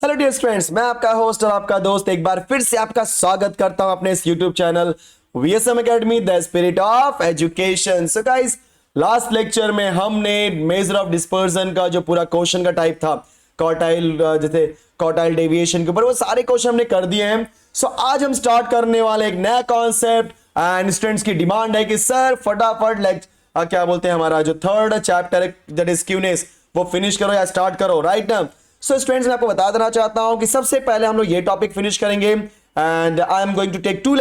Hello dear friends, मैं आपका host और आपका दोस्त एक बार फिर से आपका स्वागत करता हूं अपने इस YouTube channel VSM academy the spirit of education. So guys, last lecture में हमने मेजर ऑफ डिस्पर्जन का जो पूरा क्वेश्चन का टाइप था, क्वार्टाइल जैसे क्वार्टाइल डेविएशन के ऊपर, वो सारे क्वेश्चन हमने कर दिए हैं। सो आज हम स्टार्ट करने वाले एक नया कॉन्सेप्ट एंड स्टूडेंट्स की डिमांड है कि सर फटाफट क्या बोलते हैं, हमारा जो थर्ड चैप्टर दैट इज क्यूनेस वो फिनिश करो या स्टार्ट करो, राइट ना। सो स्टूडेंट्स, मैं आपको बता देना चाहता हूं कि सबसे पहले हम लोग ये टॉपिक फिनिश करेंगे and I am going to take दो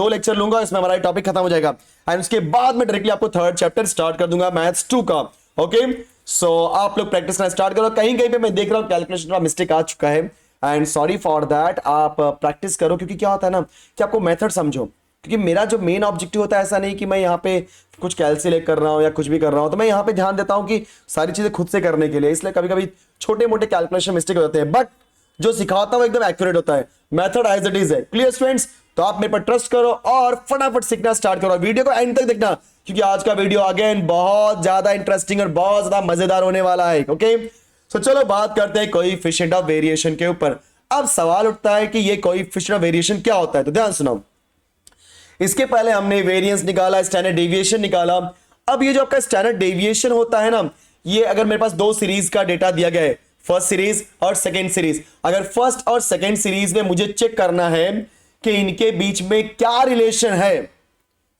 लेक्चर लूंगा, इसमें हमारा टॉपिक खत्म हो जाएगा एंड उसके बाद मैं डायरेक्टली आपको थर्ड चैप्टर स्टार्ट कर दूंगा मैथ्स 2 का। ओके, सो आप लोग प्रैक्टिस करना स्टार्ट करो। कहीं कहीं पे मैं देख रहा हूं कैलकुलेशन का मिस्टेक आ चुका है एंड सॉरी फॉर दैट। आप प्रैक्टिस करो, क्योंकि क्या होता है ना कि आपको मेथड समझो, क्योंकि मेरा जो मेन ऑब्जेक्टिव होता है ऐसा नहीं कि मैं यहाँ पे कुछ कैलकुलेट कर रहा हूँ या कुछ भी कर रहा हूँ, तो मैं यहाँ पे ध्यान देता हूँ कि सारी चीजें खुद से करने के लिए, इसलिए कभी कभी छोटे मोटे कैलकुलेशन मिस्टेक हो जाते हैं, बट जो सिखाता हूँ एकदम एक्यूरेट होता है, मेथड एज इट इज है। Clear students? तो आप मेरे पर ट्रस्ट करो और फटाफट सीखना स्टार्ट करो। वीडियो को एंड तक देखना, क्योंकि आज का वीडियो अगेन बहुत ज्यादा इंटरेस्टिंग और बहुत ज्यादा मजेदार होने वाला है। ओके, सो चलो बात करते हैं कोएफिशिएंट ऑफ वेरिएशन के ऊपर। अब सवाल उठता है कि ये कोएफिशिएंट ऑफ वेरिएशन क्या होता है, तो ध्यान सुनो। इसके पहले हमने वेरिएंस निकाला, स्टैंडर्ड डेविएशन निकाला। अब ये जो आपका स्टैंडर्ड डेविएशन होता है ना, ये अगर मेरे पास दो सीरीज का डेटा दिया गया है, फर्स्ट सीरीज और सेकेंड सीरीज, अगर फर्स्ट और सेकेंड सीरीज में मुझे चेक करना है कि इनके बीच में क्या रिलेशन है,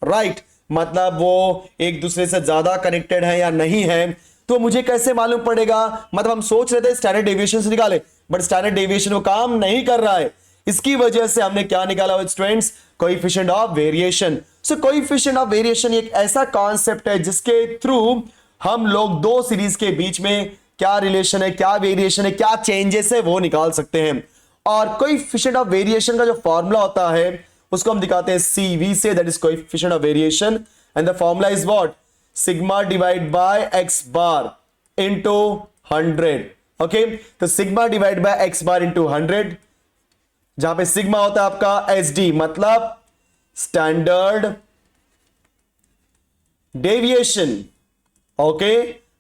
राइट, मतलब वो एक दूसरे से ज्यादा कनेक्टेड है या नहीं है, तो मुझे कैसे मालूम पड़ेगा? मतलब हम सोच रहे थे स्टैंडर्ड डेविएशन से निकाले, बट स्टैंडर्ड डेविएशन वो काम नहीं कर रहा है। इसकी वजह से हमने क्या निकाला students? Coefficient of variation. So coefficient of variation एक ऐसा कॉन्सेप्ट है जिसके थ्रू हम लोग दो सीरीज के बीच में क्या रिलेशन है, क्या वेरिएशन है, क्या चेंजेस है, वो निकाल सकते हैं। और कोएफिशिएंट ऑफ वेरिएशन का जो फॉर्मूला होता है उसको हम दिखाते हैं CV से, that is coefficient of variation, and the formula is what? Sigma divide by x bar into 100। Okay, तो sigma divide by x bar into 100, जहां पे सिग्मा होता है आपका SD मतलब standard deviation, okay,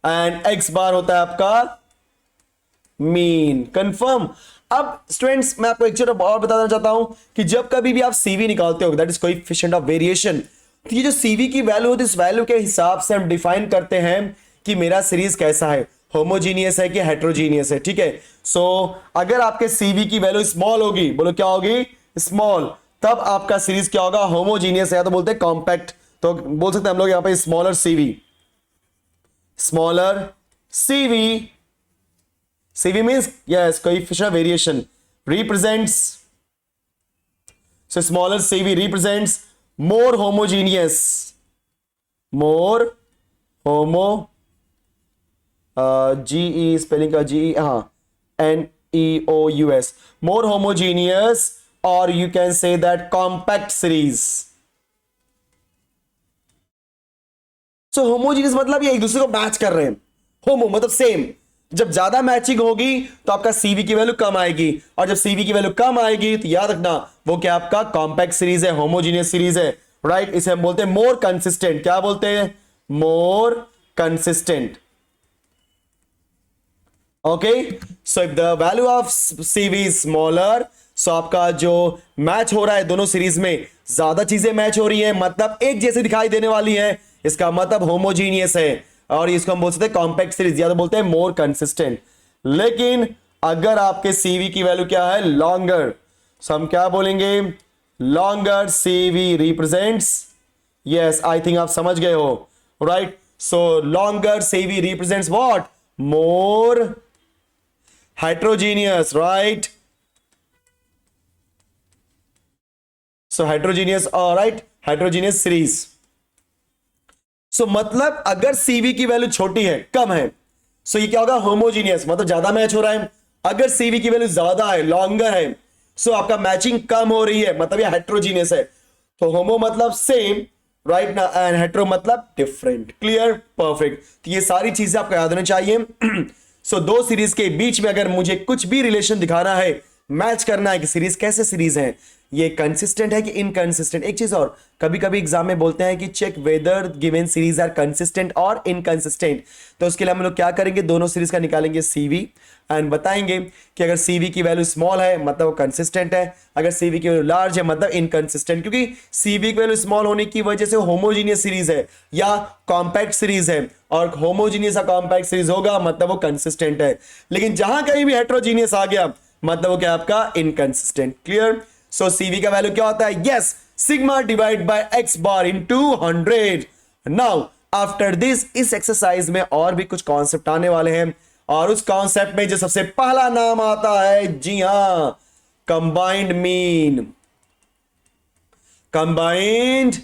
and x bar होता है आपका मीन। कंफर्म? अब स्टूडेंट्स, मैं आपको एक चीज और बताना चाहता हूं कि जब कभी भी आप CV निकालते हो, that is coefficient of variation, तो ये जो CV की वैल्यू होती है, इस वैल्यू के हिसाब से हम डिफाइन करते हैं कि मेरा सीरीज कैसा है, होमोजीनियस है कि हेट्रोजीनियस है। ठीक है, सो अगर आपके CV की वैल्यू स्मॉल होगी, बोलो क्या होगी? स्मॉल, तब आपका सीरीज क्या होगा? होमोजीनियस है, तो बोलते हैं कॉम्पैक्ट। तो बोल सकते हैं हम लोग यहां पे smaller CV, smaller CV। CV means yes, coefficient of variation represents, so smaller CV represents more homogeneous, more homo GE spelling का GE, हाँ, NEOUS, more homogeneous, or you can say that compact series. So homogeneous मतलब ये एक दूसरे को match कर रहे हैं, होमो मतलब सेम। जब ज्यादा मैचिंग होगी तो आपका CV की वैल्यू कम आएगी, और जब CV की वैल्यू कम आएगी तो याद रखना वो क्या आपका कॉम्पैक्ट सीरीज है, होमोजीनियस सीरीज है, राइट। इसे हम बोलते हैं मोर कंसिस्टेंट। क्या बोलते हैं? More consistent. Okay, so if the value of CV is smaller, so आपका जो मैच हो रहा है दोनों सीरीज में, ज्यादा चीजें मैच हो रही है, मतलब एक जैसी दिखाई देने वाली है, इसका मतलब होमोजीनियस है, और इसको हम बोल सकते हैं कॉम्पैक्ट सीरीज, या तो बोलते हैं मोर कंसिस्टेंट। लेकिन अगर आपके CV की वैल्यू क्या है? लॉन्गर, सो हम क्या बोलेंगे? Longer CV represents, yes, I think आप समझ गए हो, right. So longer CV represents what? More heterogeneous, right. So heterogeneous, right, heterogeneous series. So मतलब अगर CV की वैल्यू छोटी है, कम है, सो ये क्या होगा? होमोजीनियस, मतलब ज्यादा मैच हो रहा है। अगर CV की वैल्यू ज्यादा है, लॉन्गर है, सो आपका मैचिंग कम हो रही है, मतलब ये हेट्रोजीनियस है। तो होमो मतलब सेम, राइट ना, एंड हेट्रो मतलब डिफरेंट। क्लियर? परफेक्ट। तो ये सारी चीजें आपको याद होनी चाहिए। सो दो सीरीज के बीच में अगर मुझे कुछ भी रिलेशन दिखाना है मैच करना है कि सीरीज कैसे सीरीज है, ये कंसिस्टेंट है कि इनकंसिस्टेंट। एक चीज और, कभी कभी एग्जाम में बोलते हैं कि check whether given series are consistent और इनकंसिस्टेंट, तो उसके लिए हम लोग क्या करेंगे, दोनों सीरीज का निकालेंगे सीवी एंड बताएंगे कि अगर सीवी की वैल्यू स्मॉल है मतलब वो कंसिस्टेंट है, अगर सीवी की वैल्यू लार्ज है मतलब इनकंसिस्टेंट, क्योंकि सीवी की वैल्यू स्मॉल होने की वजह से होमोजीनियस सीरीज है या कॉम्पैक्ट सीरीज है, और होमोजीनियस या कॉम्पैक्ट सीरीज होगा मतलब वो कंसिस्टेंट है, लेकिन जहां कहीं भी हेट्रोजीनियस आ गया मतलब वो क्या आपका इनकंसिस्टेंट। क्लियर? सो सीवी का वैल्यू क्या होता है, yes sigma divide bye x bar into 100। Now after this, इस एक्सरसाइज में और भी कुछ कॉन्सेप्ट आने वाले हैं, और उस कॉन्सेप्ट में जो सबसे पहला नाम आता है, जी हां, combined mean. Combined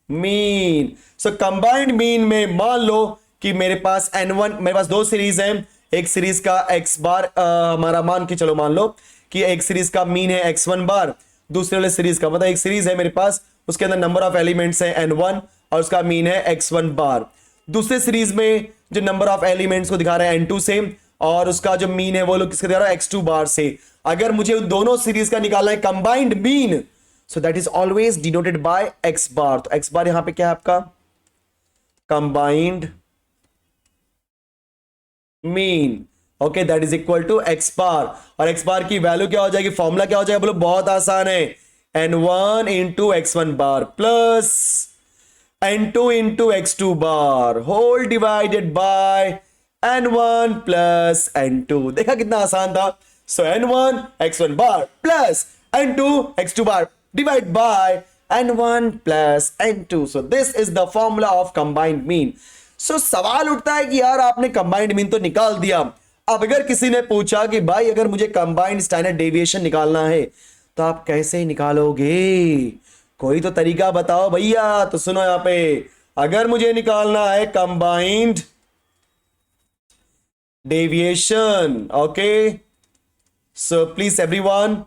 mean. So combined mean में मान लो कि मेरे पास n1, मेरे पास दो सीरीज हैं, एक सीरीज का x बार हमारा मान के चलो, मान लो कि एक सीरीज का मीन है x1 बार, दूसरे वाले सीरीज का मतलब एक सीरीज है मेरे पास, उसके अंदर नंबर ऑफ एलिमेंट्स है n1 और उसका मीन है x1 बार। दूसरे सीरीज में जो नंबर ऑफ एलिमेंट्स को दिखा रहा है n2 से, और उसका जो मीन है वो लोग किसके दिखा रहा है, x2 बार से। अगर मुझे उन दोनों सीरीज का निकालना है combined mean, so that is always denoted by x bar. तो x बार यहां पे क्या है आपका, combined mean. Okay, that is equal to X bar, और एक्स बार की वैल्यू क्या हो जाएगी, फॉर्मूला क्या हो जाएगा, बोलो बहुत आसान है, n1 into x1 bar plus n2 into x2 bar whole divided by n1 plus n2। देखा कितना आसान था। So n1 x1 bar plus n2 x2 bar divide by n1 plus n2। So this is the formula of combined mean. So सवाल उठता है कि यार आपने कंबाइंड मीन तो निकाल दिया, अब अगर किसी ने पूछा कि भाई अगर मुझे कंबाइंड स्टैंडर्ड डेविएशन निकालना है तो आप कैसे निकालोगे, कोई तो तरीका बताओ भैया। तो सुनो यहां पे, अगर मुझे निकालना है combined deviation, okay, so please everyone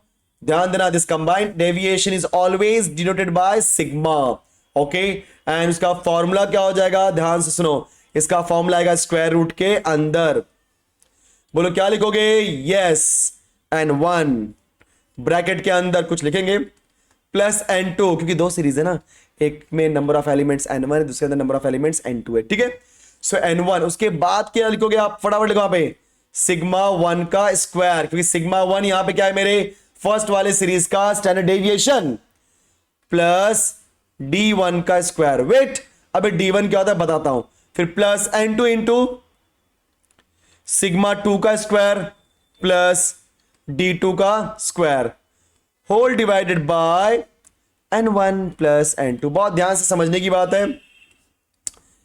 ध्यान देना, this combined deviation is always denoted by sigma. Okay, and उसका फॉर्मूला क्या हो जाएगा, ध्यान से सुनो, इसका फॉर्मूला आएगा स्क्वायर रूट के अंदर। बोलो क्या लिखोगे, यस n1 ब्रैकेट के अंदर कुछ लिखेंगे प्लस n2, क्योंकि दो सीरीज है ना, एक में नंबर ऑफ एलिमेंट्स n1 है, दूसरे अंदर नंबर ऑफ एलिमेंट्स n2 है, ठीक है। सो n1, उसके बाद क्या लिखोगे आप, फटाफट लिखो यहां पे सिग्मा 1 का स्क्वायर, क्योंकि सिग्मा 1 यहां पे क्या है, मेरे फर्स्ट वाले सीरीज का स्टैंडर्ड डेविएशन, प्लस d1 का स्क्वायर। वेट, अबे d1 क्या होता है बताता हूं, फिर प्लस n2 इंटू सिग्मा 2 का स्क्वायर प्लस d2 का square whole divided by n1 plus n2। बहुत ध्यान से समझने की बात है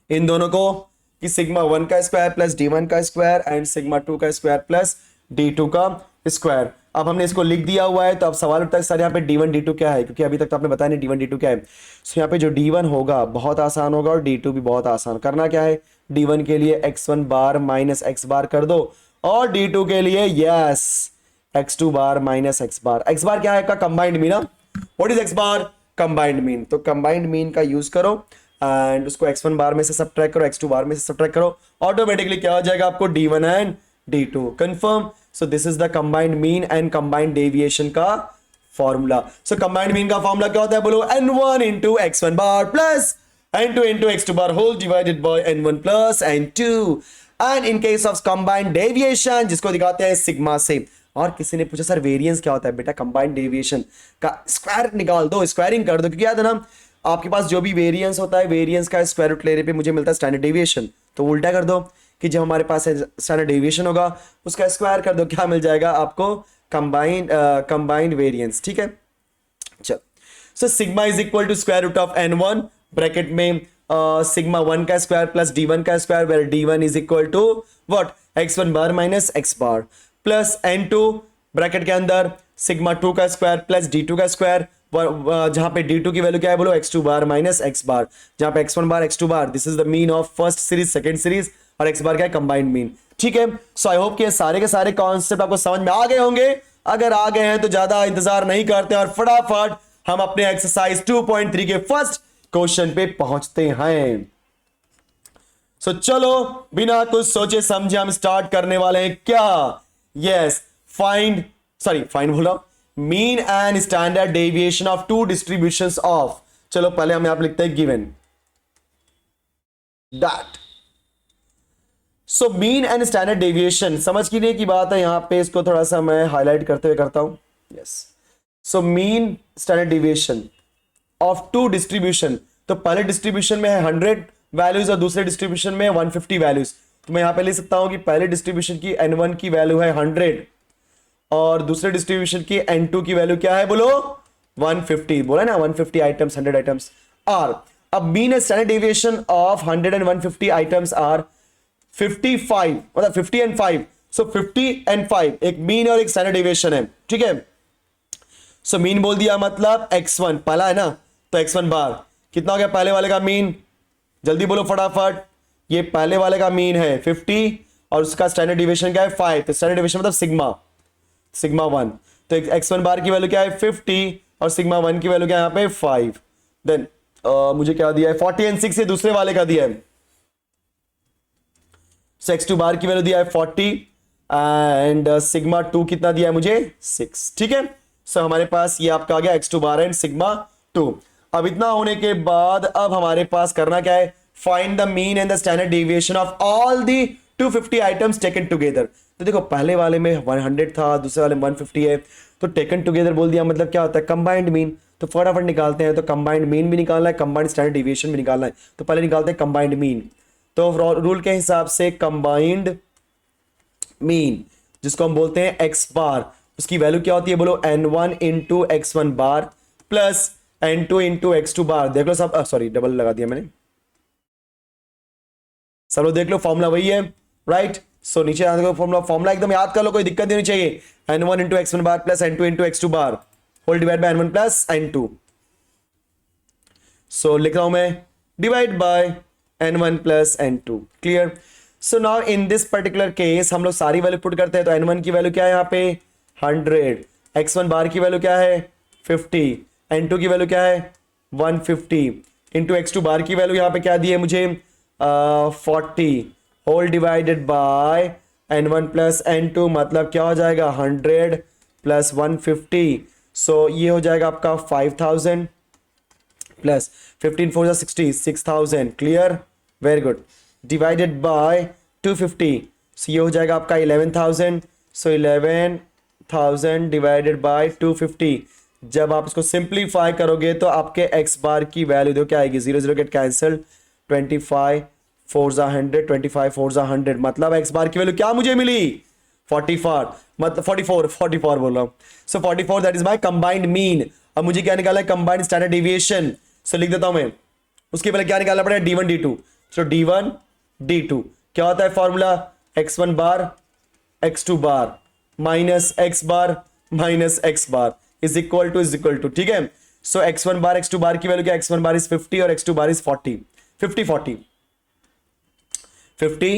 इन दोनों को, कि सिग्मा 1 का स्क्वायर प्लस d1 का स्क्वायर एंड सिग्मा 2 का स्क्वायर प्लस d2 का स्क्वायर। अब हमने इसको लिख दिया हुआ है, तो अब सवाल उठता है सर यहाँ पे d1 d2 क्या है, क्योंकि अभी तक तो आपने बताया नहीं d1 d2 क्या है। सो यहाँ पे जो d1 होगा बहुत आसान होगा और d2 भी बहुत आसान। करना क्या है, d1 के लिए x1 बार माइनस x बार कर दो, और d2 के लिए yes x2 bar minus x बार। x बार क्या है का combined mean, what is x bar, combined mean. तो कंबाइंड मीन का यूज करो एंड उसको x1 बार में से सब्ट्रैक्ट करो, x2 बार में से सब्ट्रैक्ट करो, ऑटोमेटिकली क्या हो जाएगा आपको d1 and d2 confirm. So this is the combined mean and combined deviation का फॉर्मूला। सो कंबाइंड मीन का फॉर्मूला क्या होता है, बोलो n1 into x1 bar plus n2 into x2 bar whole divided by n1 plus n2। And in case of combined deviation, जिसको दिखाते हैं sigma से। और किसी ने पूछा सर वेरिएंस क्या होता है, बेटा कंबाइंड डेविएशन का स्क्वायर निकाल दो, स्क्वायरिंग कर दो, क्योंकि याद है ना आपके पास जो भी वेरिएंस होता है, वेरिएंस का स्क्वायर रूट लेने पे मुझे मिलता है स्टैंडर्ड डेविएशन। तो उल्टा कर दो कि जब हमारे पास स्टैंडर्ड डेविएशन होगा उसका स्क्वायर कर दो, क्या मिल जाएगा आपको, कंबाइंड वेरिएंस, ठीक है। चलो, so sigma is equal to square root of n1 bracket में सिग्मा 1 का स्क्वायर प्लस d1 का square, where d1 is equal to what, x1 bar minus x bar, plus n2 bracket के अंदर sigma 2 का square plus d2 का square, जहां पे d2 की वैल्यू क्या है, बोलो x2 बार माइनस x बार, जहां पे x1 bar x2 bar, this is the mean of first series second series, और x बार क्या है, कंबाइंड मीन, ठीक है। सो आई होप कि सारे के सारे कॉन्सेप्ट आपको समझ में आ गए होंगे। अगर आ गए हैं तो ज्यादा इंतजार नहीं करते और फटाफट हम अपने एक्सरसाइज 2.3 के फर्स्ट क्वेश्चन पे पहुंचते हैं। सो चलो बिना कुछ सोचे समझे हम स्टार्ट करने वाले हैं क्या, यस, फाइंड सॉरी फाइन बोल रहा हूं, mean and standard deviation of two distributions of, चलो पहले हम यहां पे लिखते हैं given that. So mean and standard deviation समझ की की बात है, यहां पे इसको थोड़ा सा मैं हाईलाइट करते हुए करता हूं। Yes, so mean standard deviation of two distribution, तो पहले डिस्ट्रीब्यूशन में है 100 वैल्यूज और दूसरे डिस्ट्रीब्यूशन में 150 वैल्यूज। तो मैं यहां पे लिख सकता हूं कि पहले डिस्ट्रीब्यूशन की n1 की वैल्यू है 100 और दूसरे डिस्ट्रीब्यूशन की n2 की वैल्यू क्या है बोलो 150, बोला ना 150 आइटम्स 100 आइटम्स आर। अब mean and standard deviation of 100 and 150 items are 55, मतलब 50 एंड 5, सो 50 एंड 5 एक मीन और एक स्टैंडर्ड डेविएशन है, ठीक है। सो मीन बोल दिया मतलब x1 पहला है ना, तो x1 बार कितना हो गया पहले वाले का मीन, जल्दी बोलो फटाफट, ये पहले वाले का मीन है 50 और उसका स्टैंडर्ड डेविएशन क्या है 5, तो स्टैंडर्ड डेविएशन मतलब सिग्मा सिग्मा 1, तो x1 बार की वैल्यू क्या है 50 और सिग्मा 1 की वैल्यू क्या है यहाँ पे 5। देन मुझे क्या दिया है 40 एंड 6 ये दूसरे वाले का दिया है, सो x2 बार की वैल्यू दिया है 40 एंड सिग्मा 2 कितना दिया है मुझे 6, ठीक है। सो हमारे पास ये आपका आ गया x2 बार एंड सिग्मा 2। अब इतना होने के बाद अब हमारे पास करना क्या है, find the mean and the standard deviation of all the 250 items taken together. तो देखो पहले वाले में 100 था, दूसरे वाले में 150 है, तो टेकन टुगेदर बोल दिया मतलब क्या होता है कंबाइंड मीन। तो फटाफट निकालते हैं, तो कंबाइंड मीन भी निकालना है, कंबाइंड स्टैंडर्ड डेविएशन भी निकालना है, तो पहले निकालते हैं कंबाइंड मीन। तो रूल के हिसाब से कंबाइंड मीन जिसको हम बोलते हैं एक्स बार, उसकी वैल्यू क्या होती है बोलो n1 into x1 bar plus n2 into x2 बार। देख लो सब, सॉरी डबल लगा दिया मैंने, सब लोग देख लो फॉर्मूला वही है, राइट। सो नीचे फॉर्मूला एकदम याद कर लो, कोई दिक्कत नहीं होनी चाहिए। n1 into x1 bar plus n2 into x2 bar whole divide by n1 plus n2। So लिख रहा हूं मैं divide by n1 plus n2, clear. So now in this particular case हम लोग सारी वैल्यू पुट करते हैं, तो n1 की वैल्यू क्या है यहाँ पे 100, x1 बार की वैल्यू क्या है 50, n2 की वैल्यू क्या है 150 इंटू x2 बार की वैल्यू यहाँ पे क्या दी है मुझे 40 whole divided by n1 plus n2, मतलब क्या हो जाएगा 100 प्लस 150, सो ये हो जाएगा आपका 5000 plus 15 4 60 6000, clear very good, divided by 250, सो ये हो जाएगा आपका 11000, सो 11000 डिवाइडेड बाय 250। जब आप इसको सिंप्लीफाई करोगे तो आपके x बार की वैल्यू देखो क्या आएगी, 0 0 गेट कैंसिल, 25 4 100, 25 4 100, मतलब x बार की वैल्यू क्या मुझे मिली 44, मतलब 44 बोल रहा हूँ, सो 44 that is my combined mean. अब मुझे क्या निकाला है कंबाइंड स्टैंडर्ड डेविएशन, सो लिख देता हूं मैं, उसके पहले क्या निकालना पड़ेगा d1 d2, सो d1 d2 क्या होता है formula x1 bar x2 bar minus x bar minus x bar is equal to, ठीक है। सो x1 बार x2 बार की वैल्यू क्या, x1 बार इज 50 और x2 bar is 40, 50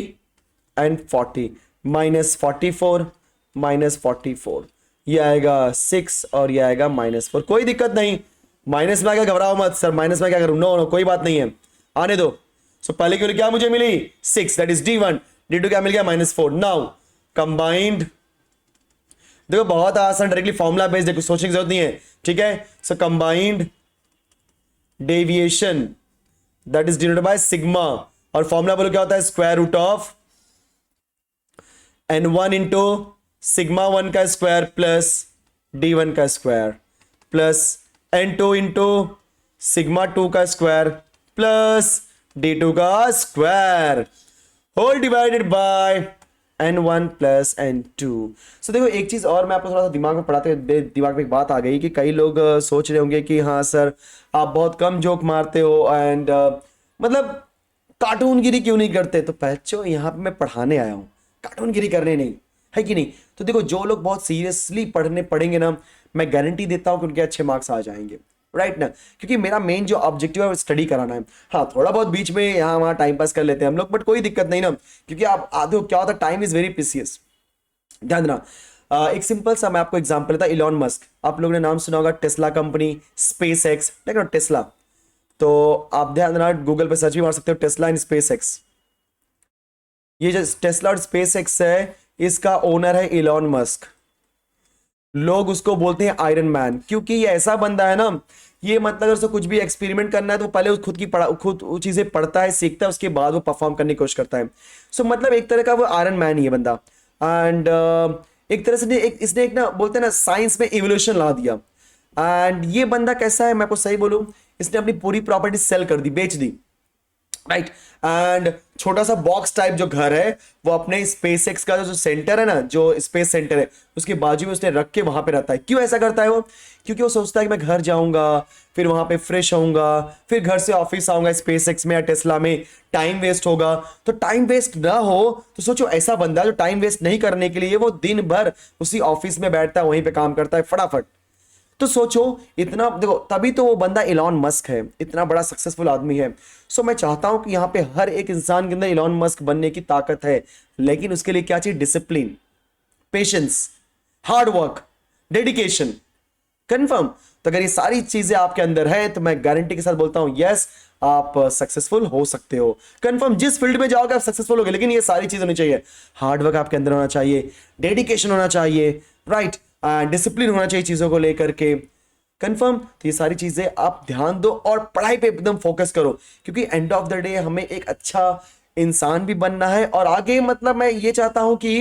and 40 minus 44 minus 44, ये आएगा 6 और ये आएगा -4, कोई दिक्कत नहीं, माइनस में आकर घबराओ मत सर, माइनस में क्या करूं, नो कोई बात नहीं है, आने दो। सो पहले की वैल्यू क्या मुझे मिली 6 दैट इज d1, d2 क्या मिल गया -4। नाउ कंबाइंड, देखो बहुत आसान डायरेक्टली फॉर्मूला बेस्ड, देखो सोचने की जरूरत नहीं है, ठीक है। So combined deviation that is denoted by sigma, और फॉर्मूला बोलो क्या होता है square root of n1 into sigma 1 का स्क्वायर प्लस d1 का square plus n2 into sigma 2 का स्क्वायर प्लस d2 का square whole divided by n1 plus n2। So देखो एक चीज और मैं आपको थोड़ा सा दिमाग में पढ़ाते हुए दिमाग में एक बात आ गई कि कई लोग सोच रहे होंगे कि हाँ सर आप बहुत कम जोक मारते हो एंड मतलब कार्टूनगिरी क्यों नहीं करते, तो बच्चों यहाँ पे मैं पढ़ाने आया हूँ, कार्टूनगिरी करने नहीं, है कि नहीं। तो देखो जो लोग बहुत सीरियसली पढ़ेंगे ना, मैं गारंटी देता हूँ कि उनके अच्छे मार्क्स आ जाएंगे, राइट ना, क्योंकि मेरा मेन जो ऑब्जेक्टिव है वो स्टडी कराना है। हाँ थोड़ा बहुत बीच में यहाँ वहाँ टाइम पास कर लेते हैं हम लोग, बट कोई दिक्कत नहीं ना, क्योंकि आप आधे हो क्या होता है टाइम इज वेरी प्रीसियस। ध्यान देना, एक सिंपल सा मैं आपको एग्जांपल देता हूं, इलॉन मस्क, आप लोगों ने नाम सुना होगा, टेस्ला कंपनी, स्पेस एक्स, देखो टेस्ला, तो आप ध्यान देना गूगल पे सर्च भी मार सकते हो टेस्ला एंड स्पेस एक्स। ये जो टेस्ला और स्पेस एक्स है इसका ओनर है इलॉन मस्क, लोग उसको बोलते हैं आयरन मैन, क्योंकि ये ऐसा बंदा है ना, ये मतलब अगर उसको कुछ भी एक्सपेरिमेंट करना है तो पहले खुद की खुद वो चीजें पढ़ता है, सीखता है, उसके बाद वो परफॉर्म करने की कोशिश करता है। सो मतलब एक तरह का वो आयरन मैन ही है बंदा। एंड एक तरह से इसने एक ना बोलते हैं ना साइंस में इवोल्यूशन ला दिया। एंड ये बंदा कैसा है, मैं आपको सही बोलूं, इसने अपनी पूरी प्रॉपर्टी सेल कर दी, बेच दी, राइट। एंड छोटा सा बॉक्स टाइप जो घर है वो अपने स्पेस एक्स का जो सेंटर है ना, जो स्पेस सेंटर है उसके बाजू में उसने रख के वहां पे रहता है। क्यों ऐसा करता है वो? क्योंकि वो सोचता है कि मैं घर जाऊंगा, फिर वहां पे फ्रेश होऊंगा, फिर घर से ऑफिस आऊंगा स्पेस एक्स में या टेस्ला में, टाइम वेस्ट होगा। तो टाइम वेस्ट ना हो तो सोचो, ऐसा बंदा जो टाइम वेस्ट नहीं करने के लिए वो दिन भर उसी ऑफिस में बैठता है, वहीं पे काम करता है फटाफट। तो सोचो इतना, देखो तभी तो वो बंदा इलॉन मस्क है, इतना बड़ा सक्सेसफुल आदमी है। सो मैं चाहता हूं कि यहां पे हर एक इंसान के अंदर इलॉन मस्क बनने की ताकत है, लेकिन उसके लिए क्या चाहिए? Discipline, patience, hard work, dedication. Confirm? तो अगर ये सारी चीजें आपके अंदर है तो मैं गारंटी के साथ बोलता हूं यस, आप सक्सेसफुल हो सकते हो। कंफर्म, जिस फील्ड में जाओगे आप सक्सेसफुल होगे, लेकिन ये सारी चीज होनी चाहिए। हार्ड वर्क आपके अंदर होना चाहिए, डेडिकेशन होना चाहिए, राइट, डिसिप्लिन होना चाहिए चीजों को लेकर के। कंफर्म? तो ये सारी चीजें आप ध्यान दो और पढ़ाई पे एकदम फोकस करो, क्योंकि एंड ऑफ द डे हमें एक अच्छा इंसान भी बनना है। और आगे मतलब मैं ये चाहता हूं कि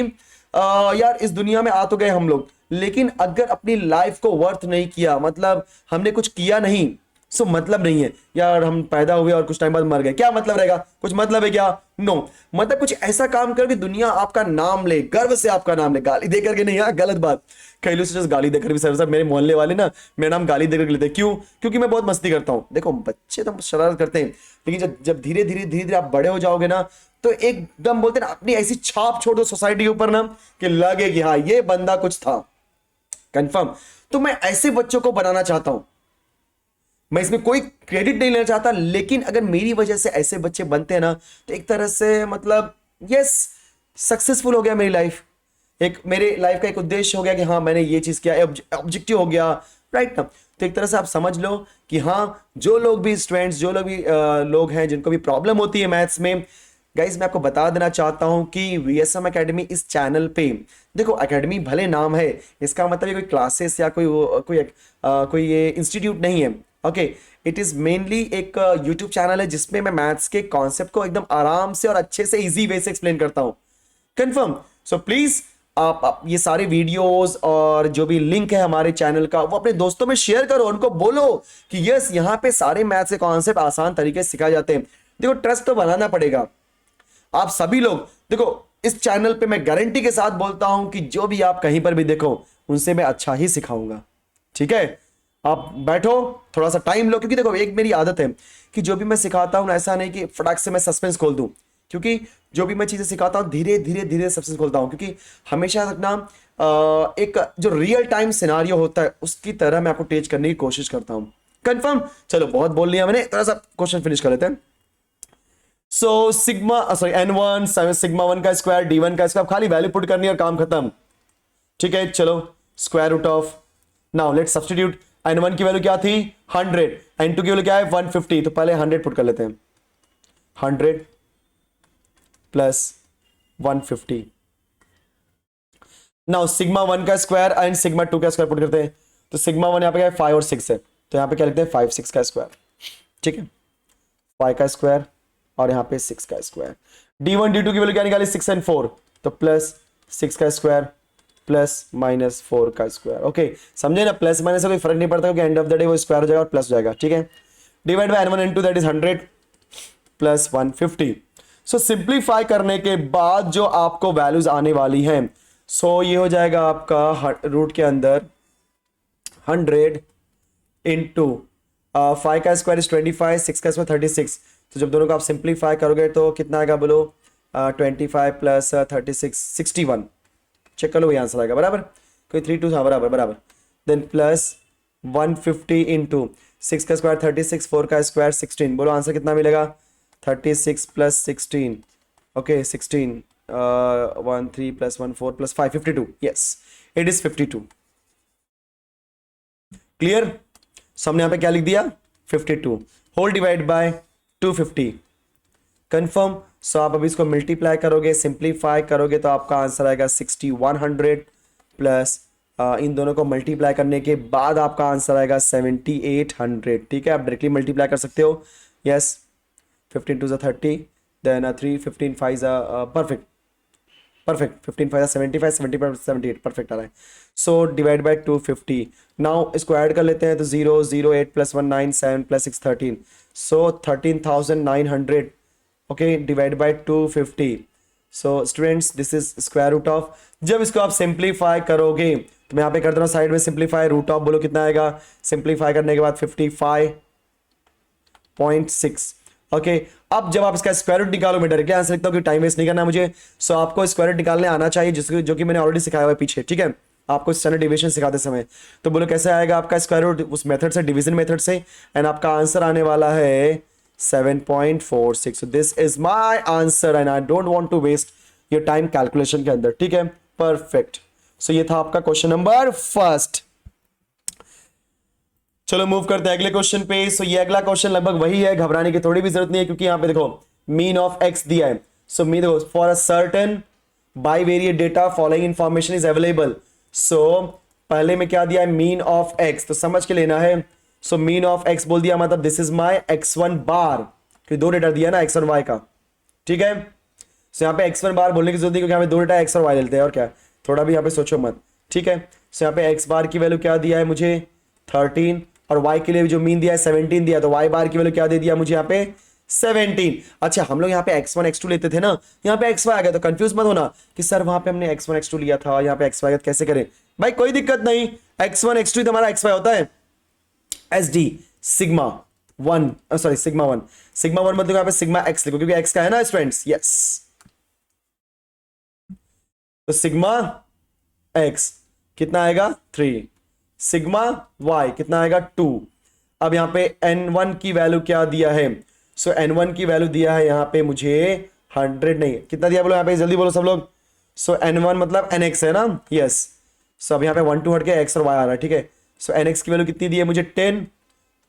यार इस दुनिया में आ तो गए हम लोग, लेकिन अगर अपनी लाइफ को वर्थ नहीं किया, मतलब हमने कुछ किया नहीं, सो मतलब नहीं है यार हम पैदा हुए और कुछ टाइम बाद मर गए, क्या मतलब रहेगा? कुछ मतलब है क्या? नो। मतलब कुछ ऐसा काम करो कि दुनिया आपका नाम ले, गर्व से आपका नाम ले, गाली देकर के नहीं। हाँ, गलत बात, कई लोग से गाली देकर भी, सर मेरे मोहल्ले वाले ना मेरा नाम गाली देकर लेते हैं। क्यों? क्योंकि मैं बहुत मस्ती करता हूं। देखो बच्चे तो शरारत करते हैं, लेकिन जब जब धीरे धीरे धीरे धीरे आप बड़े हो जाओगे ना, तो एकदम बोलते हैं ना, अपनी ऐसी छाप छोड़ दो सोसाइटी के ऊपर ना कि लगे कि हाँ ये बंदा कुछ था। कंफर्म? तो मैं ऐसे बच्चों को बनाना चाहता हूं। मैं इसमें कोई क्रेडिट नहीं लेना चाहता, लेकिन अगर मेरी वजह से ऐसे बच्चे बनते हैं ना, तो एक तरह से मतलब यस, सक्सेसफुल हो गया मेरी लाइफ। एक मेरे लाइफ का एक उद्देश्य हो गया कि हाँ मैंने ये चीज किया, ऑब्जेक्टिव हो गया, राइट ना। तो एक तरह से आप समझ लो कि हाँ, जो लोग भी स्टूडेंट्स, जो लोग भी लोग हैं जिनको भी प्रॉब्लम होती है मैथ्स में, गाइज मैं आपको बता देना चाहता हूं कि वीएसएम एकेडमी इस चैनल पे, देखो एकेडमी भले नाम है, इसका मतलब ये कोई क्लासेस या कोई ये इंस्टीट्यूट नहीं है। ओके, इट इज मेनली एक यूट्यूब चैनल है जिसमें मैं मैथ्स के कॉन्सेप्ट को एकदम आराम से और अच्छे से इजी वे से एक्सप्लेन करता हूं। कंफर्म? सो प्लीज आप ये सारे वीडियोस और जो भी लिंक है हमारे चैनल का वो अपने दोस्तों में शेयर करो, उनको बोलो कि यस यहाँ पे सारे मैथ्स के कॉन्सेप्ट आसान तरीके से सिखाए जाते हैं। देखो ट्रस्ट तो बनाना पड़ेगा। आप सभी लोग देखो, इस चैनल पे मैं गारंटी के साथ बोलता हूं कि जो भी आप कहीं पर भी देखो उनसे मैं अच्छा ही सिखाऊंगा। ठीक है? आप बैठो, थोड़ा सा टाइम लो, क्योंकि देखो एक मेरी आदत है कि जो भी मैं सिखाता हूं ऐसा नहीं कि फटाक से मैं सस्पेंस खोल दूं, क्योंकि जो भी मैं चीजें सिखाता हूं धीरे धीरे धीरे सस्पेंस खोलता हूं, क्योंकि हमेशा तक ना एक जो रियल टाइम सिनारियो होता है उसकी तरह मैं आपको टेच करने की कोशिश करता हूं। कंफर्म? चलो बहुत बोल लिया मैंने, थोड़ा सा क्वेश्चन फिनिश कर लेते हैं। So sigma sorry n1 sigma 1 का स्क्वायर d1 का स्क्वायर, खाली वैल्यू पुट करनी है और काम खत्म। ठीक है, चलो square root of, now let's substitute. n1 की वैल्यू क्या थी? 100, n2 की वैल्यू क्या है? 150। तो पहले 100 पुट कर लेते हैं, 100 प्लस 150। नाउ सिग्मा 1 का स्क्वायर एंड सिग्मा 2 का स्क्वायर पुट करते हैं। तो सिग्मा 1 यहां पे क्या है? 5 और 6 है, तो यहां पे क्या लिखते हैं? 5 6 का स्क्वायर। ठीक है, 5 का स्क्वायर और यहां पे 6 का स्क्वायर। d1 d2 की वैल्यू क्या निकाली? 6 एंड 4, तो प्लस 6 का स्क्वायर प्लस माइनस 4 का स्क्वायर। ओके, समझे ना? प्लस माइनस से कोई फर्क नहीं पड़ता, क्योंकि एंड ऑफ द डे वो स्क्वायर हो जाएगा और प्लस हो जाएगा। ठीक है, divide by n1 n2 that is 100 plus 150। So simplify करने के बाद जो आपको वैल्यूज आने वाली हैं, सो ये हो जाएगा आपका रूट के अंदर 100 इंटू 5 का स्क्वायर इज 25, 6 का स्क्वायर 36। तो जब दोनों को आप सिंप्लीफाई करोगे तो कितना आएगा बोलो? 25 प्लस 36 61। चेक कर लो, वही आंसर आएगा बराबर। कोई 3 2 था, बराबर बराबर। देन प्लस 150 इंटू 6 का स्क्वायर 36, 4 का स्क्वायर 16। बोलो आंसर कितना मिलेगा? 36 plus 16। Okay 16 1 3 plus 1 4 plus 5 52। Yes, it is 52। Clear? हमने यहां पे क्या लिख दिया? 52 होल डिवाइड बाय 250। कंफर्म? सो आप अभी इसको मल्टीप्लाई करोगे, सिंप्लीफाई करोगे तो आपका आंसर आएगा 6100 प्लस इन दोनों को मल्टीप्लाई करने के बाद आपका आंसर आएगा 7800। ठीक है, आप डायरेक्टली मल्टीप्लाई कर सकते हो। Yes, 15 2 30, then 3 15 5 perfect perfect, 15 5 75, 75 78 perfect आ रहा है। So divide by 250। नाउ इसको ऐड कर लेते हैं तो 0 0 8 + 1 9 7 + 6 13, so 13,900। Okay, divide by 250। So students this is square root of, जब इसको आप सिंप्लीफाई करोगे तो मैं यहाँ पे कर दे रहा हूँ साइड में सिंप्लीफाई, रूट ऑफ बोलो कितना आएगा, सिंप्लीफाई करने के बाद 55.6। ओके, अब जब आप इसका स्क्वायर रूट निकालो, मैं डायरेक्टली आंसर लिखता हूँ कि टाइम वेस्ट नहीं करना मुझे। सो आपको स्क्वायर रूट निकालने आना चाहिए, जिसको जो कि मैंने ऑलरेडी सिखाया हुआ है पीछे। ठीक है, आपको स्टैंडर्ड डिवीजन सिखाते समय। तो बोलो कैसे आएगा आपका स्क्वायर रूट, उस मेथड से, डिवीजन मेथड से, एंड आपका आंसर आने वाला है 7.46। This is my answer and I don't want to waste your time calculation के अंदर। ठीक है, परफेक्ट। सो ये था आपका क्वेश्चन नंबर फर्स्ट। चलो मूव करते हैं अगले क्वेश्चन पे। सो ये अगला क्वेश्चन लगभग वही है, घबराने की थोड़ी भी जरूरत नहीं है, क्योंकि यहां पे देखो मीन ऑफ एक्स दिया है। सो मीन देखो, for a certain bivariate data following information is available. So पहले में क्या दिया है, मीन ऑफ एक्स, तो समझ के लेना है। सो मीन ऑफ एक्स बोल दिया, मतलब दिस इज माई x1 बार, क्योंकि दो डेटा दिया ना x1 y का। ठीक है, सो यहाँ पे x1 बार बोलने की जरूरत नहीं, क्योंकि यहाँ पे दो डेटा x और y लेते हैं, और क्या, थोड़ा भी यहाँ पे सोचो मत। ठीक है, सो यहाँ पे x बार की वैल्यू क्या दिया है मुझे 13, और y के लिए जो मीन दिया है 17 दिया, तो y बार की वैल्यू क्या दे दिया मुझे यहाँ पे 17। अच्छा, हम लोग यहाँ पे x1 x2 लेते थे ना, यहाँ पे xy आ गया, तो कंफ्यूज मत होना कि सर वहां पे हमने x1 x2 लिया था, यहाँ पे xy कैसे करें। भाई कोई दिक्कत नहीं, x1 x2 तो हमारा xy होता है। SD sigma 1, sorry sigma 1, sigma 1 मतलब यहाँ पे सिग्मा x लिखो, क्योंकि x का है ना स्टूडेंट्स। यस, तो सिग्मा x कितना आएगा 3, सिग्मा y कितना आएगा 2। अब यहाँ पे n1 की वैल्यू क्या दिया है, सो n1 की वैल्यू दिया है यहाँ पे मुझे 100, नहीं कितना दिया बोलो यहाँ पे, जल्दी बोलो सब लोग। सो n1 मतलब nx है ना। यस, सो अब यहाँ पे 1 2 हट के x और y आ रहा है। ठीक है, सो nx की वैल्यू कितनी दी है मुझे 10,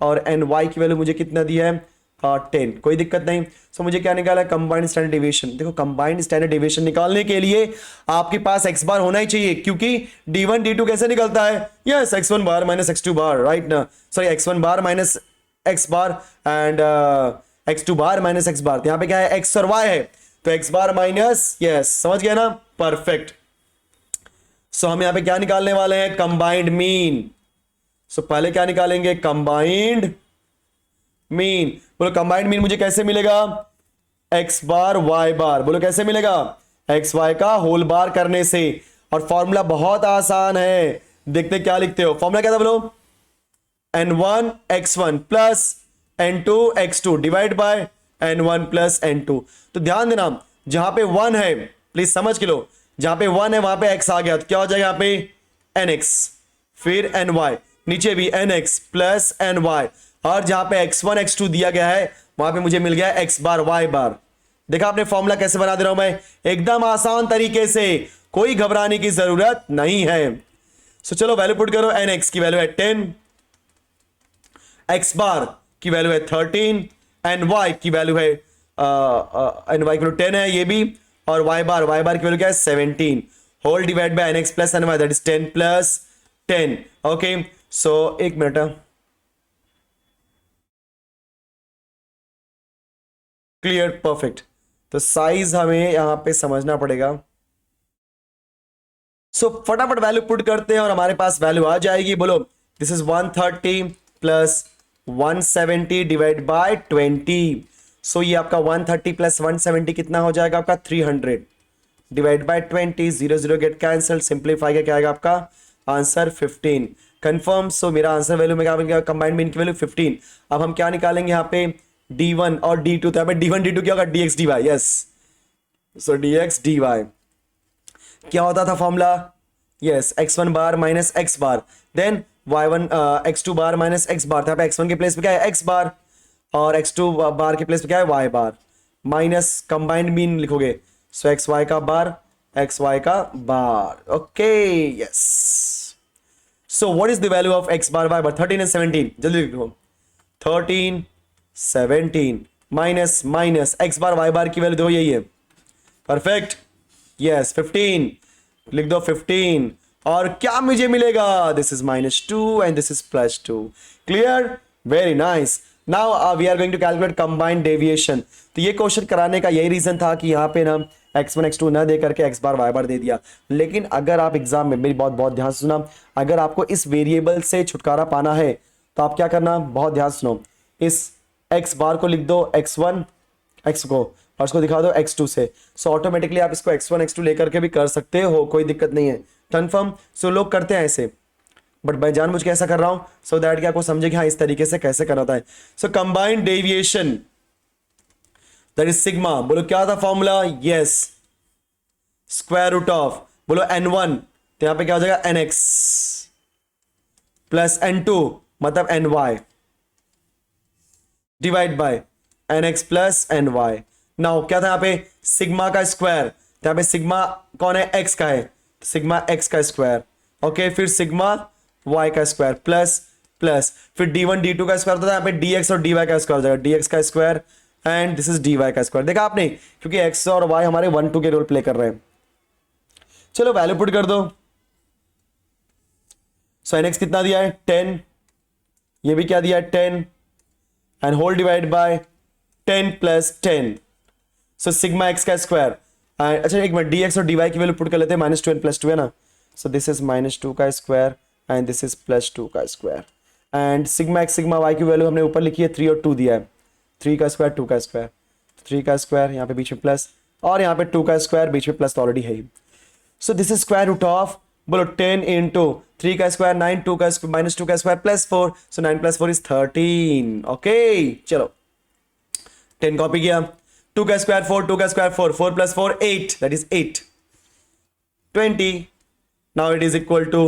और ny की वैल्यू मुझे कितना दिया है 10, कोई दिक्कत नहीं। सो मुझे क्या निकाला है, कंबाइंड स्टैंडर्ड डेविएशन। देखो कंबाइंड स्टैंडर्ड डेविएशन निकालने के लिए आपके पास x बार होना ही चाहिए, क्योंकि d1 d2 कैसे निकलता है, yes x1 bar minus x2 बार, राइट ना, sorry x1 bar minus x bar and x2 bar minus x bar. तो यहाँ पे क्या है, x और y है, तो x बार माइनस, यस समझ गया ना, परफेक्ट। सो हम यहाँ पे क्या निकालने वाले हैं, कंबाइंड मीन। सो पहले क्या निकालेंगे, कंबाइंड मीन। बोलो कंबाइंड मीन मुझे कैसे मिलेगा, x बार y बार, बोलो कैसे मिलेगा, x y का होल बार करने से। और फॉर्मूला बहुत आसान है, देखते क्या लिखते हो, फॉर्मूला क्या था बोलो, n1 x1 plus n2 x2 divide by n1 plus n2। तो ध्यान देना, जहां पे 1 है प्लीज समझ के लो, जहां पे 1 है वहां पे x आ गया, तो क्या हो जाएगा यहाँ पे nx, फिर ny, नीचे भी nx प्लस ny, और जहां पे x1 x2 दिया गया है वहां पे मुझे मिल गया x बार y बार। देखा आपने फॉर्मूला कैसे बना दे रहा हूं मैं, एकदम आसान तरीके से, कोई घबराने की जरूरत नहीं है। सो चलो वैल्यू पुट करो, nx की वैल्यू है 10, x बार की वैल्यू है 13, ny की वैल्यू है ny की वैल्यू 10 है ये भी, और y बार की वैल्यू क्या है 17, whole divide by nx plus ny, that is 10 plus 10। Okay, so एक मिनट, क्लियर, परफेक्ट। तो साइज हमें यहां पे समझना पड़ेगा। सो फटाफट वैल्यू पुट करते हैं और हमारे पास वैल्यू आ जाएगी। बोलो this is 130 plus 170 divide by 20। सो ये आपका 130 प्लस 170 कितना हो जाएगा आपका 300 divide by 20, 0 0 get cancel, simplify का क्या आएगा आपका आंसर 15, कंफर्म। सो मेरा आंसर वैल्यू में क्या बन गया, कंबाइंड मीन की वैल्यू 15। अब हम क्या निकालेंगे यहाँ पे d1 और d2, तो यहाँ पे d1 d2 क्या होगा dx dy, यस, सो dx dy क्या होता था formula, yes x1 bar minus x बार, then y1 x2 bar minus x बार, यहाँ पे x1 के प्लेस पे क्या है x बार, और x2 बार के प्लेस पे क्या है y bar, minus combined mean लिखोगे, सो xy का बार xy का bar. Okay yes, so what is the value of x bar y bar, 13 and 17, जल्दी लिखो, 13 17 minus minus x bar y bar की वैल्यू दो, यही है, परफेक्ट, यस 15 लिख दो, 15 और क्या मुझे मिलेगा, this is -2 and this is +2। Clear, very nice. Now we are going to calculate combined deviation. तो ये क्वेश्चन कराने का यही रीजन था कि यहाँ पे ना x1 x2 ना दे करके x बार y बार दे दिया। लेकिन अगर आप एग्जाम में, मेरी बहुत बहुत ध्यान से सुना, अगर आपको इस वेरिएबल से छुटकारा पाना है तो आप क्या करना, बहुत ध्यान सुनो, इस x बार को लिख दो x1 x को और उसको दिखा दो x2 से। सो ऑटोमेटिकली आप इसको x1 x2 लेकर के भी कर सकते हो, कोई दिक्कत नहीं है। कंफर्म। सो लोग करते हैं ऐसे, बट मैं जानबूझ के ऐसा कर रहा हूं सो दैट कि आपको समझे कि हाँ इस तरीके से कैसे करना होता है। So combined deviation that is sigma. बोलो क्या था formula, yes, square root of, बोलो n1 तो यहां पे क्या हो जाएगा nx प्लस n2 मतलब ny divide by nx plus ny। Now क्या था यहां पे, सिग्मा का स्क्वायर, तो यहां पे सिग्मा कौन है, x का है, सिग्मा x का स्क्वायर, ओके, फिर सिग्मा y का स्क्वायर प्लस प्लस फिर d1 d2 का स्क्वायर होता है, यहां पे dx और dy का स्क्वायर हो जाएगा, dx का square and this is dy का स्क्वायर। देखा आपने, क्योंकि x और y हमारे 1 2 के रोल प्ले कर रहे हैं। चलो वैल्यू पुट कर दो। सो nx कितना दिया है 10, ये भी क्या दिया है 10 and whole divide by 10 plus 10। So sigma x का स्क्वायर, अच्छा एक मिनट, dx और dy की वैल्यू पुट कर लेते हैं, -2 एंड +2 है ना। सो दिस इज -2 का स्क्वायर एंड दिस इज +2 का square and sigma x sigma y की वैल्यू हमने ऊपर लिखी है 3 और 2 दिया है, 3 का स्क्वायर 2 का स्क्वायर, 3 का स्क्वायर यहाँ पे बीच में प्लस और यहाँ पे 2 का स्क्वायर बीच में प्लस तो ऑलरेडी है ही। So this is square root of, बोलो 10 इंटू 3 का स्क्वायर 9, 2 का -2 का स्क्वायर +4, सो 9 + 4 इज 13। ओके चलो 10 कॉपी किया, 2 का स्क्वायर 4, 2 का square 4, 4 + 4 8, that is 8, 20। Now it is equal to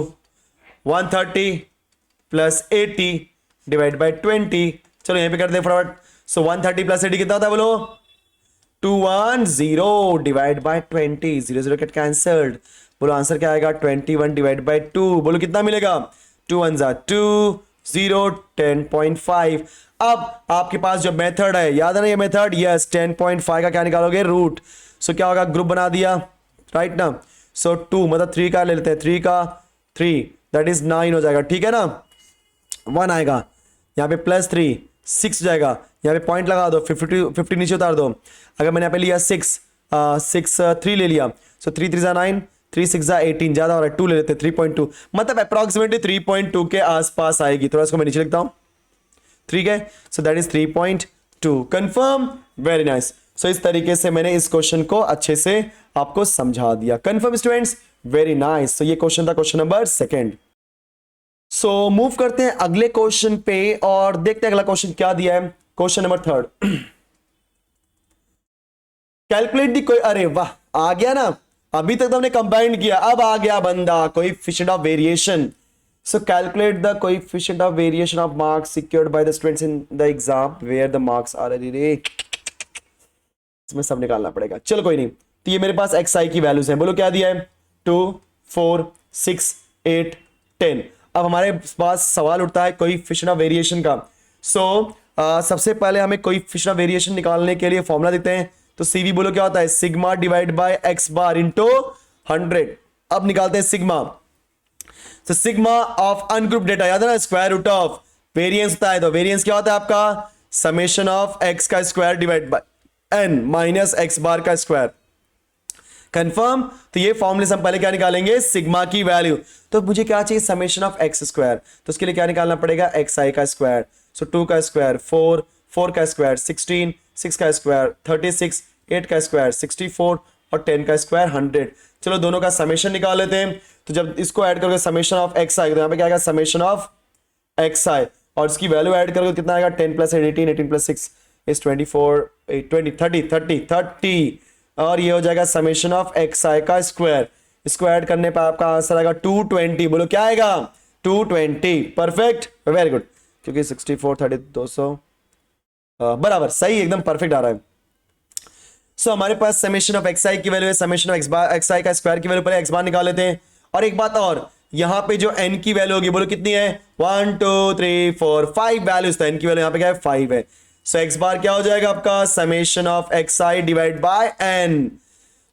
130 plus 80 divide by 20। चलो यहां पे करते हैं फटाफट। सो 130 प्लस 80 कितना होता है बोलो, 210 डिवाइड बाय 20, 0 0 गेट कैंसल्ड। बोलो आंसर क्या आएगा, 21 डिवाइड बाय 2। बोलो कितना मिलेगा, 2 1 2 0 10.5। अब आपके पास जो मेथड है, याद है ना ये मेथड, यस, 10.5 का क्या निकालोगे, रूट। सो क्या होगा, ग्रुप बना दिया, राइट ना। सो 2 मतलब 3 का ले लेते हैं, 3 का 3 दैट इज 9 हो जाएगा, ठीक है ना। 1 आएगा यहाँ पे +3 6 जाएगा, यहाँ पे पॉइंट लगा दो, 50 नीचे उतार दो। अगर मैंने यहाँ पे लिया 3 ले लिया, सो 3 3 9, 3 6 18, ज्यादा हो रहा है, 2 ले लेते हैं, 3.2 मतलब अप्रोक्सीमेटली 3.2 के आसपास आएगी। थोड़ा इसको मैं नीचे लिखता हूं, ठीक है। So that is 3.2। Confirm, very nice. So इस तरीके से मैंने इस क्वेश्चन को अच्छे से आपको समझा दिया। Confirm students, very nice. So ये क्वेश्चन था क्वेश्चन नंबर 2। सो मूव करते हैं अगले क्वेश्चन पे और देखते हैं अगला क्वेश्चन क्या दिया है। क्वेश्चन नंबर 3, कैलकुलेट दी, कोई, अरे वाह आ गया ना, अभी तक तो हमने कंबाइंड किया, अब आ गया बंदा, coefficient of variation. So calculate the coefficient of variation of marks secured by the students in the exam where the marks are, अरे इसमें सब निकालना पड़ेगा। चलो कोई नहीं, तो ये मेरे पास xi की वैल्यूज हैं। बोलो क्या दिया है, 2 4 6 8 10। अब हमारे पास सवाल उठता है कोएफिशिएंट ऑफ वेरिएशन का। सो सबसे पहले हमें कोएफिशिएंट ऑफ वेरिएशन निकालने के लिए फॉर्मूला देते हैं। तो CV बोलो क्या होता है, sigma divide by x bar into 100। अब निकालते हैं सिग्मा। तो सिग्मा ऑफ अनग्रुप डेटा, याद है ना, स्क्वायर रूट ऑफ वेरिएंस होता है। तो वेरिएंस क्या होता है आपका, समेशन ऑफ x का square divide bye n minus x बार का स्क्वायर। कंफर्म। तो ये फॉर्मूले से हम पहले क्या निकालेंगे, सिग्मा की वैल्यू। तो मुझे क्या चाहिए, समेशन ऑफ x स्क्वायर, तो उसके लिए क्या निकालना पड़ेगा, xi का स्क्वायर। सो 2 का स्क्वायर 4, 4 का स्क्वायर 16, 6 का स्क्वायर 36, 8 का स्क्वायर 64 और 10 का स्क्वायर 100। चलो दोनों का समेशन निकाल लेते हैं। तो जब इसको ऐड करोगे समेशन ऑफ xi, तो यहाँ पे क्या आएगा, समेशन ऑफ xi, और इसकी वैल्यू ऐड करोगे कितना आएगा, 10 + 8 18, 18 + 6 इज 24, 8 20 30 30, और ये हो जाएगा समेशन ऑफ xi का स्क्वायर। इसको ऐड करने पर आपका आंसर आएगा 220। बोलो क्या आएगा, 220। परफेक्ट, वेरी गुड, क्योंकि 64 30 200 बराबर सही, एकदम परफेक्ट आ रहा है। सो हमारे पास समेशन ऑफ xi की वैल्यू है, समेशन ऑफ xi का स्क्वायर की वैल्यू पहले x बार निकाल लेते हैं। और एक बात और, यहां पे जो n की वैल्यू होगी बोलो कितनी है, 1 2 3 4 5 वैल्यूज, तो n की वैल्यू यहां पे क्या है, 5 है। सो x बार क्या हो जाएगा आपका, summation of xi divide by n।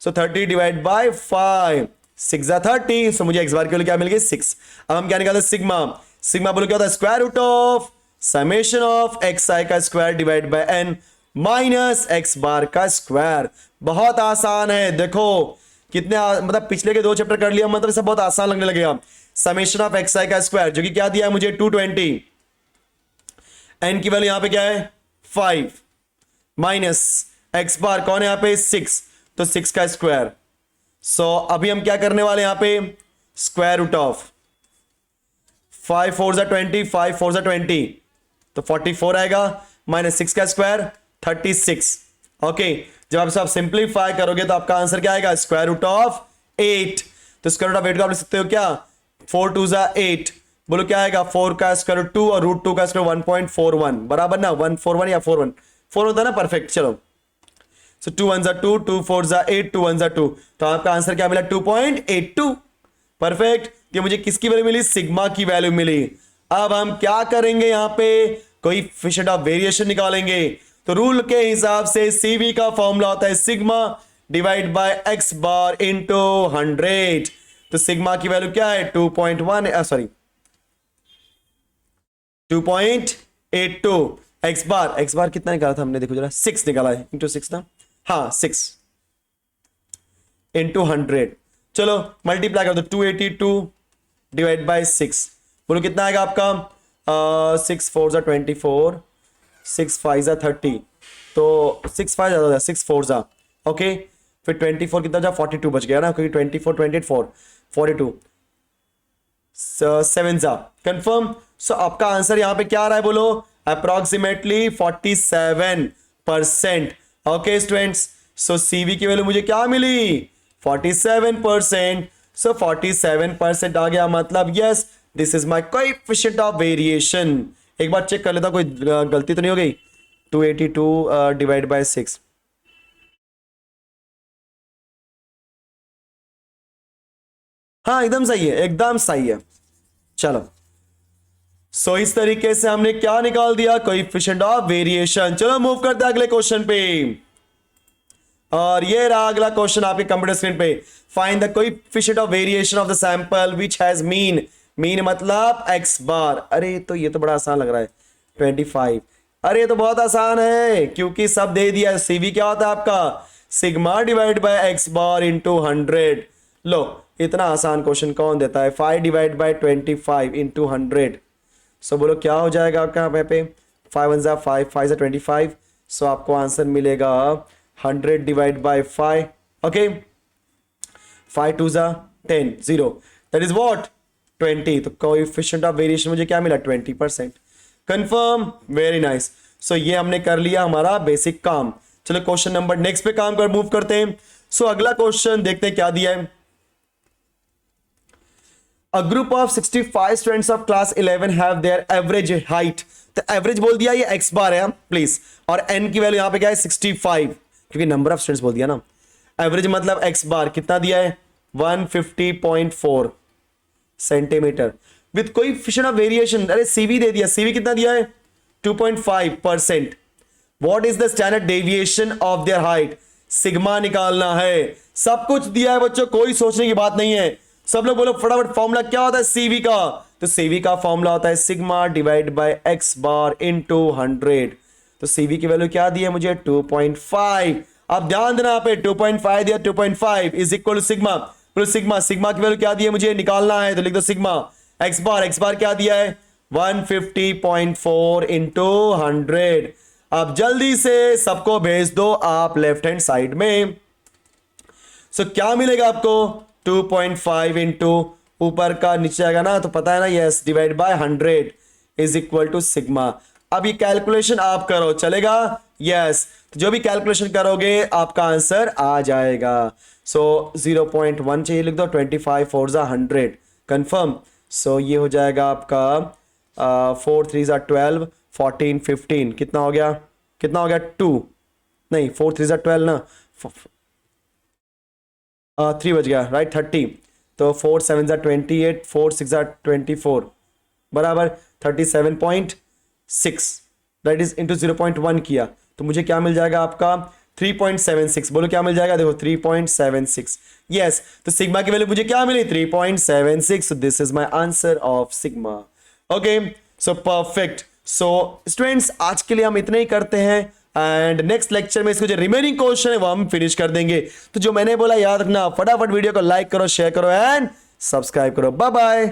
So 30 divide by 5, 6 जा 30, सो मुझे एक्स बार की वैल्यू क्या मिल गई 6। अब हम क्या निकालते हैं सिग्मा। सिग्मा बोलो क्या होता है square root of summation of X I का square divide by N minus X bar का स्क्वायर। बहुत आसान है, देखो कितने मतलब पिछले के 2 चैप्टर कर लिया, मतलब सब बहुत आसान लगने लगेगा। समेशन ऑफ एक्स आई का स्क्वायर जो कि क्या दिया है मुझे 220, एन की वैल्यू यहां पे क्या है 5 माइनस एक्स बार कौन है यहां पे 6, तो 6 का स्क्वायर। सो अभी हम क्या करने वाले यहां पे स्क्वायर रूट ऑफ 5 4 जा 20, 5 4 जा 20 तो 44 आएगा, माइनस 6 का स्क्वायर 36। ओके, जब आप सिंप्लीफाई करोगे तो आपका आंसर क्या आएगा स्क्वायर रूट ऑफ 8। तो स्क्वायर रूट ऑफ 8 को आप लिख सकते हो क्या 4 2 जा 8, बोलो क्या आएगा 4 का स्क्वायर रूट 2 और रूट 2 का स्क्वायर 1.41 बराबर ना 141 या 41 4 होता है ना परफेक्ट। चलो सो 2 1 जा 2, 2 4 जा 8, 2 1 जा 2, तो आपका आंसर क्या मिला 2.82 परफेक्ट। ये मुझे किसकी वैल्यू मिली सिग्मा की वैल्यू मिली। अब हम क्या करेंगे यहां पे कोएफिशिएंट ऑफ वेरिएशन निकालेंगे। तो रूल के हिसाब से सीवी का फॉर्मूला होता है सिग्मा डिवाइड बाय एक्स बार इनटू 100। तो सिग्मा की वैल्यू क्या है 2.1 सॉरी 2.82 एक्स बार कितना निकाला था हमने देखो जरा 6 निकाला है इंटू 6 ना, हाँ 6 इंटू 100। चलो मल्टीप्लाई कर दो 282 डिवाइड बाय 6, बोलो कितना आएगा आपका 6 4 जा 24, 6 5 जा 30, तो 6 5 ज्यादा 6 4 जा ओके, फिर 24 कितना जा 42 बच गया ना क्योंकि 24 28 4 42 7 जा कंफर्म। सो आपका आंसर यहां पे क्या आ रहा है बोलो अप्रोक्सीमेटली 47%। ओके स्टूडेंट्स, सो सीवी की वैल्यू मुझे क्या मिली 47%। सो 47% आ गया, मतलब yes this is my coefficient of variation. एक बार चेक कर लेता कोई गलती तो नहीं हो गई। 282 डिवाइड बाय 6, हाँ एकदम सही है, एकदम सही है। चलो सो इस तरीके से हमने क्या निकाल दिया कोएफिशिएंट ऑफ वेरिएशन। चलो मूव करते हैं अगले क्वेश्चन पे, और ये रहा अगला क्वेश्चन आपके कंप्यूटर स्क्रीन पे। Find the coefficient of variation of the sample which has mean. Mean मतलब एक्स बार। अरे तो ये तो बड़ा आसान लग रहा है 25। अरे ये तो बहुत आसान है क्योंकि सब दे दिया है। सीवी क्या होता है आपका sigma divide bye x bar into 100। लो इतना आसान क्वेश्चन कौन देता है 5 डिवाइड बाय 25 इंटू 100। सो बोलो क्या हो जाएगा आपका यहाँ पे 5 1 जा 5 5 जा 25। सो आपको आंसर मिलेगा 100 डिवाइड बाय 5 ओके 5 2 जा 10 0 दैट इज व्हाट 20। तो कोएफिशिएंट ऑफ वेरिएशन मुझे क्या मिला 20%। Confirm, very nice. सो ये हमने कर लिया हमारा बेसिक काम। चलो क्वेश्चन नंबर नेक्स्ट पे काम कर मूव करते हैं। सो अगला क्वेश्चन देखते हैं क्या दिया है। A group of 65 students of class 11 have their average height। तो एवरेज बोल दिया ये x बार है प्लीज, और n की वैल्यू यहां पे क्या है 65 क्योंकि नंबर ऑफ स्टूडेंट्स बोल दिया ना। एवरेज मतलब x बार कितना दिया है 150.4 centimetre with coefficient of variation. अरे सीवी दे दिया, सीवी कितना दिया है 2.5%। What is the standard deviation of their height. Sigma निकालना है। सब कुछ दिया है बच्चों, कोई सोचने की बात नहीं है। सब लोग बोलो फटाफट फॉर्मूला क्या होता है सीवी का। तो सीवी का फॉर्मूला होता है सिग्मा डिवाइड बाय एक्स बार इनटू 100। तो सीवी की वैल्यू क्या दी है मुझे 2.5। अब ध्यान देना यहाँ पे 2.5 दिया 2.5 इज इक्वल टू सिग्मा। बोलो सिग्मा, सिग्मा की वैल्यू क्या दी है मुझे निकालना है, तो लिख दो सिग्मा एक्स बार क्या दिया है 150.4 इंटू 100। अब जल्दी से सबको भेज दो आप लेफ्ट हैंड साइड में। सो क्या मिलेगा आपको 2.5 इंटू ऊपर का नीचे आएगा ना, तो पता है ना yes divide by 100 is equal to sigma. अब ये कैलकुलेशन आप करो चलेगा यस, तो जो भी कैलकुलेशन करोगे आपका आंसर आ जाएगा। सो 0.1 चाहिए लिख दो 25 4 जा 100 कंफर्म। सो ये हो जाएगा आपका 4 3 जा 12 14 15 कितना हो गया 2 नहीं 4 3 जा 12 ना 3 बज गया राइट 30। तो 4 7 जा 28 4 6 जा 24 बराबर 37.6 दैट इज इंटू 0.1 किया तो मुझे क्या मिल जाएगा आपका 3.76। बोलो क्या मिल जाएगा, देखो 3.76। यस, तो सिग्मा की वैल्यू मुझे क्या मिली, 3.76। This is my answer of sigma. Okay, so perfect. So students, आज के लिए हम इतना ही करते हैं एंड नेक्स्ट लेक्चर में इसको जो रिमेनिंग क्वेश्चन है वो हम फिनिश कर देंगे। तो जो मैंने बोला याद रखना, फटाफट वीडियो को लाइक करो, शेयर करो एंड सब्सक्राइब करो। Bye bye.